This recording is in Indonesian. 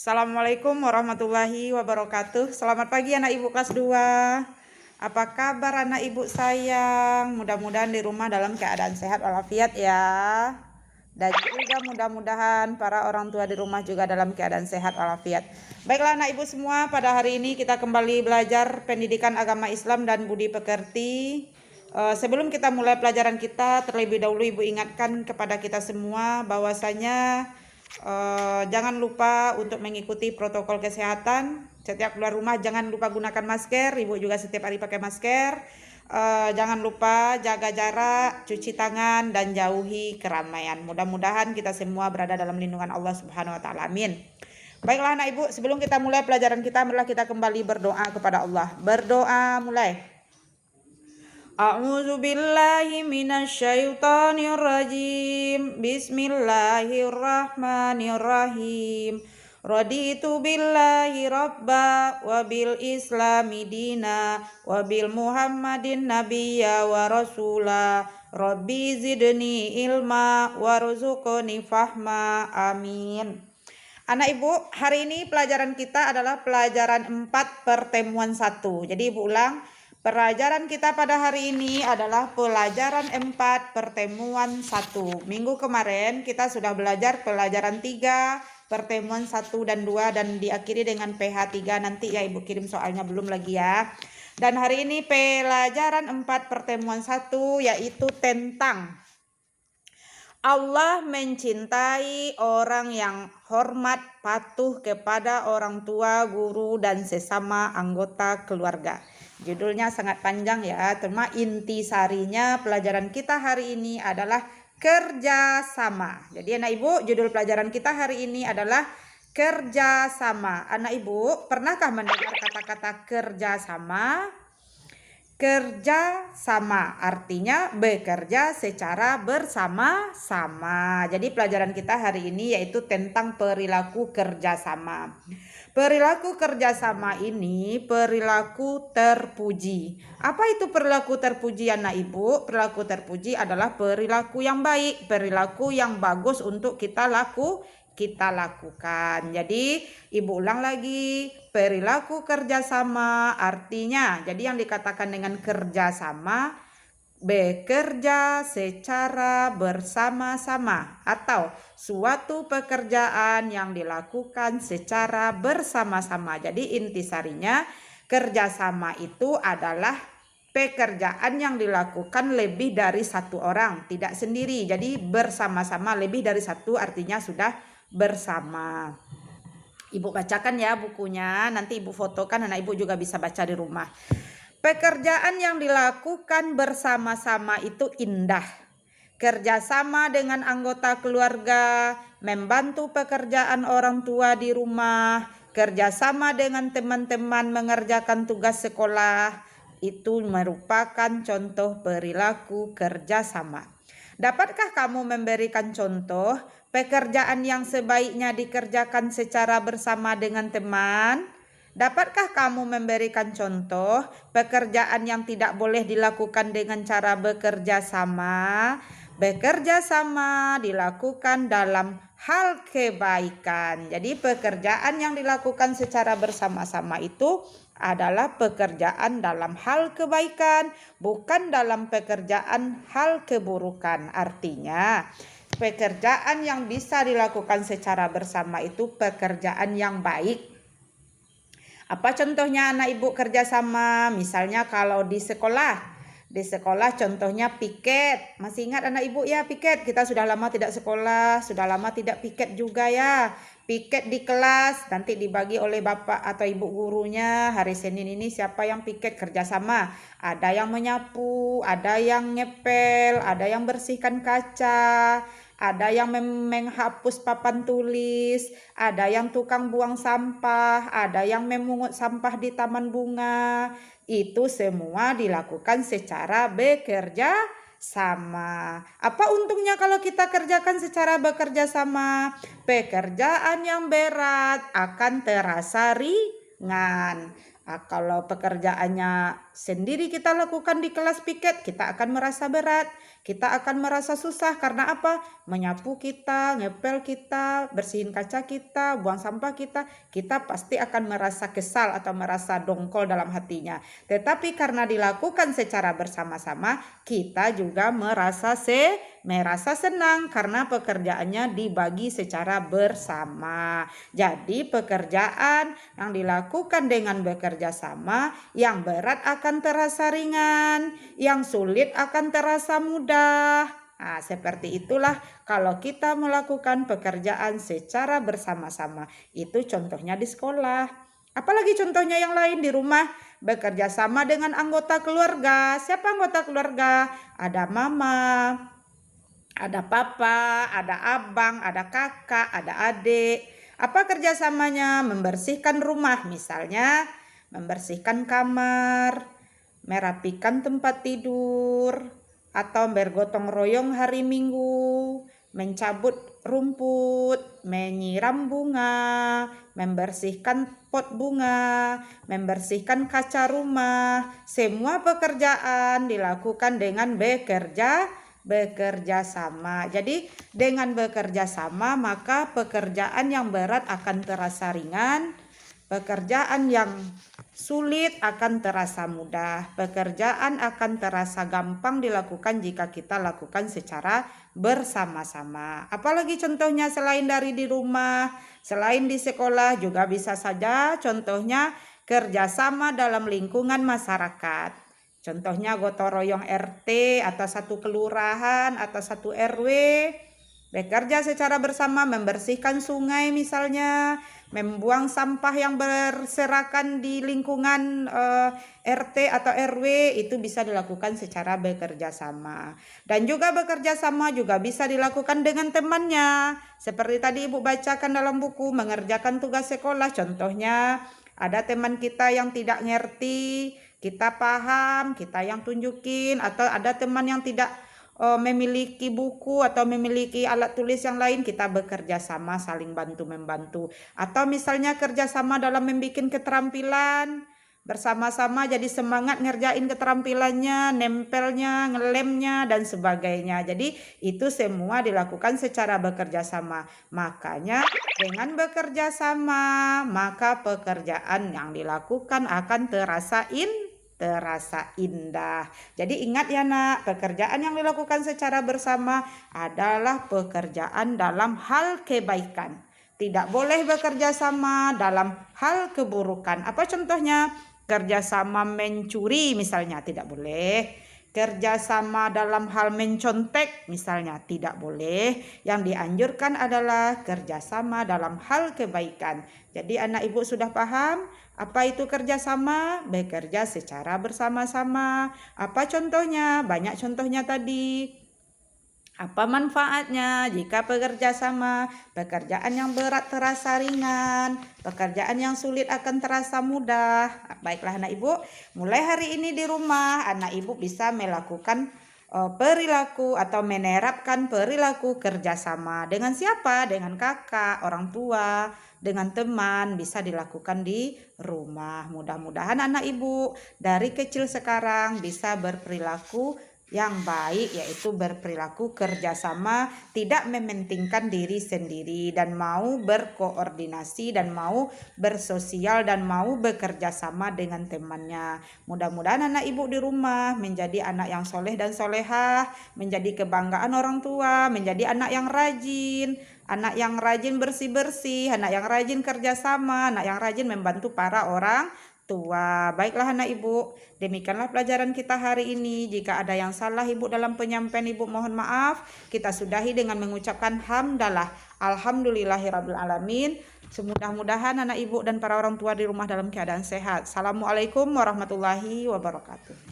Assalamualaikum warahmatullahi wabarakatuh. Selamat pagi anak ibu kelas 2. Apa kabar anak ibu sayang? Mudah-mudahan di rumah dalam keadaan sehat walafiat ya. Dan juga mudah-mudahan para orang tua di rumah juga dalam keadaan sehat walafiat. Baiklah anak ibu semua, pada hari ini kita kembali belajar pendidikan agama Islam dan budi pekerti. Sebelum kita mulai pelajaran kita, terlebih dahulu ibu ingatkan kepada kita semua bahwasanya jangan lupa untuk mengikuti protokol kesehatan. Setiap keluar rumah jangan lupa gunakan masker. Ibu juga setiap hari pakai masker. Jangan lupa jaga jarak, cuci tangan, dan jauhi keramaian. Mudah-mudahan kita semua berada dalam lindungan Allah Subhanahu wa taala. Amin. Baiklah anak ibu, sebelum kita mulai pelajaran kita, marilah kita kembali berdoa kepada Allah. Berdoa mulai. A'udzu billahi minasyaitonir rajim. Bismillahirrahmanirrahim. Raditu billahi rabba wa bil islami dina wa bil muhammadin nabiyya wa rasula. Rabbi zidni ilma warzuqni fahma. Amin. Anak ibu, hari ini pelajaran kita adalah pelajaran 4 pertemuan 1. Jadi ibu ulang. Pelajaran kita pada hari ini adalah pelajaran 4 pertemuan 1. Minggu kemarin kita sudah belajar pelajaran 3, pertemuan 1 dan 2 dan diakhiri dengan PH 3. Nanti ya ibu kirim soalnya belum lagi ya. Dan hari ini pelajaran 4 pertemuan 1 yaitu tentang Allah mencintai orang yang hormat, patuh kepada orang tua, guru, dan sesama anggota keluarga. Judulnya sangat panjang ya, cuma inti sarinya pelajaran kita hari ini adalah kerjasama. Jadi anak ibu, judul pelajaran kita hari ini adalah kerjasama. Anak ibu, pernahkah mendengar kata-kata kerjasama? Kerja sama artinya bekerja secara bersama-sama. Jadi pelajaran kita hari ini yaitu tentang perilaku kerjasama. Perilaku kerjasama ini perilaku terpuji. Apa itu perilaku terpuji anak ibu? Perilaku terpuji adalah perilaku yang baik, perilaku yang bagus untuk kita lakukan. Jadi ibu ulang lagi, perilaku kerjasama artinya, jadi yang dikatakan dengan kerjasama, bekerja secara bersama-sama atau suatu pekerjaan yang dilakukan secara bersama-sama. Jadi intisarinya kerjasama itu adalah pekerjaan yang dilakukan lebih dari satu orang, tidak sendiri. Jadi bersama-sama, lebih dari satu artinya sudah bersama. Ibu bacakan ya bukunya, nanti ibu fotokan, anak ibu juga bisa baca di rumah. Pekerjaan yang dilakukan bersama-sama itu indah. Kerjasama dengan anggota keluarga, membantu pekerjaan orang tua di rumah, kerjasama dengan teman-teman mengerjakan tugas sekolah, itu merupakan contoh perilaku kerjasama. Dapatkah kamu memberikan contoh pekerjaan yang sebaiknya dikerjakan secara bersama dengan teman? Dapatkah kamu memberikan contoh pekerjaan yang tidak boleh dilakukan dengan cara bekerja sama? Bekerja sama dilakukan dalam hal kebaikan. Jadi pekerjaan yang dilakukan secara bersama-sama itu adalah pekerjaan dalam hal kebaikan, bukan dalam pekerjaan hal keburukan. Artinya, pekerjaan yang bisa dilakukan secara bersama itu pekerjaan yang baik. Apa contohnya anak ibu kerjasama? Misalnya kalau di sekolah. Di sekolah contohnya piket. Masih ingat anak ibu ya piket? Kita sudah lama tidak sekolah, sudah lama tidak piket juga ya. Piket di kelas nanti dibagi oleh bapak atau ibu gurunya. Hari Senin ini siapa yang piket kerjasama? Ada yang menyapu, ada yang ngepel, ada yang bersihkan kaca, ada yang menghapus papan tulis, ada yang tukang buang sampah, ada yang memungut sampah di taman bunga. Itu semua dilakukan secara bekerja sama. Apa untungnya kalau kita kerjakan secara bekerja sama? Pekerjaan yang berat akan terasa ringan. Kalau pekerjaannya sendiri kita lakukan di kelas piket, kita akan merasa berat. kita akan merasa susah. Karena apa? Menyapu kita, ngepel kita, bersihin kaca kita, buang sampah kita pasti akan merasa kesal atau merasa dongkol dalam hatinya. Tetapi karena dilakukan secara bersama-sama, kita juga merasa senang karena pekerjaannya dibagi secara bersama. Jadi pekerjaan yang dilakukan dengan bekerja sama, yang berat akan terasa ringan, yang sulit akan terasa mudah. Nah, seperti itulah kalau kita melakukan pekerjaan secara bersama-sama. Itu contohnya di sekolah. Apalagi contohnya yang lain di rumah, bekerja sama dengan anggota keluarga. Siapa anggota keluarga? Ada mama, ada papa, ada abang, ada kakak, ada adik. Apa kerjasamanya? Membersihkan rumah, misalnya membersihkan kamar, merapikan tempat tidur, atau bergotong royong hari Minggu, mencabut rumput, menyiram bunga, membersihkan pot bunga, membersihkan kaca rumah. Semua pekerjaan dilakukan dengan bekerja sama. Jadi dengan bekerja sama maka pekerjaan yang berat akan terasa ringan, pekerjaan yang sulit akan terasa mudah, pekerjaan akan terasa gampang dilakukan jika kita lakukan secara bersama-sama. Apalagi contohnya selain dari di rumah, selain di sekolah, juga bisa saja contohnya kerjasama dalam lingkungan masyarakat. Contohnya gotong royong RT atau satu kelurahan atau satu RW bekerja secara bersama membersihkan sungai misalnya, membuang sampah yang berserakan di lingkungan RT atau RW, itu bisa dilakukan secara bekerja sama. Dan juga bekerja sama juga bisa dilakukan dengan temannya. Seperti tadi Ibu bacakan dalam buku, mengerjakan tugas sekolah. Contohnya ada teman kita yang tidak ngerti, kita paham, kita yang tunjukin, atau ada teman yang tidak memiliki buku atau memiliki alat tulis yang lain, kita bekerja sama saling bantu-membantu. Atau misalnya kerjasama dalam membuat keterampilan, bersama-sama jadi semangat ngerjain keterampilannya, nempelnya, ngelemnya, dan sebagainya. Jadi itu semua dilakukan secara bekerja sama. Makanya dengan bekerja sama, maka pekerjaan yang dilakukan akan terasa indah. Jadi ingat ya nak, pekerjaan yang dilakukan secara bersama adalah pekerjaan dalam hal kebaikan. Tidak boleh bekerja sama dalam hal keburukan. Apa contohnya? Kerjasama mencuri misalnya tidak boleh. Kerjasama dalam hal mencontek misalnya tidak boleh. Yang dianjurkan adalah kerjasama dalam hal kebaikan. Jadi anak ibu sudah paham apa itu kerjasama? Bekerja secara bersama-sama. Apa contohnya? Banyak contohnya tadi. Apa manfaatnya jika bekerja sama? Pekerjaan yang berat terasa ringan, pekerjaan yang sulit akan terasa mudah. Baiklah anak ibu, mulai hari ini di rumah anak ibu bisa melakukan perilaku atau menerapkan perilaku kerjasama. Dengan siapa? Dengan kakak, orang tua, dengan teman, bisa dilakukan di rumah. Mudah-mudahan anak ibu dari kecil sekarang bisa berperilaku yang baik, yaitu berperilaku kerjasama, tidak mementingkan diri sendiri, dan mau berkoordinasi, dan mau bersosial, dan mau bekerja sama dengan temannya. Mudah-mudahan anak ibu di rumah menjadi anak yang soleh dan solehah, menjadi kebanggaan orang tua, menjadi anak yang rajin bersih-bersih, anak yang rajin kerjasama, anak yang rajin membantu para orang tua. Baiklah anak ibu, demikianlah pelajaran kita hari ini. Jika ada yang salah ibu dalam penyampaian ibu, mohon maaf. Kita sudahi dengan mengucapkan hamdalah, alhamdulillahirabbil alamin. Semudah-mudahan anak ibu dan para orang tua di rumah dalam keadaan sehat. Assalamualaikum warahmatullahi wabarakatuh.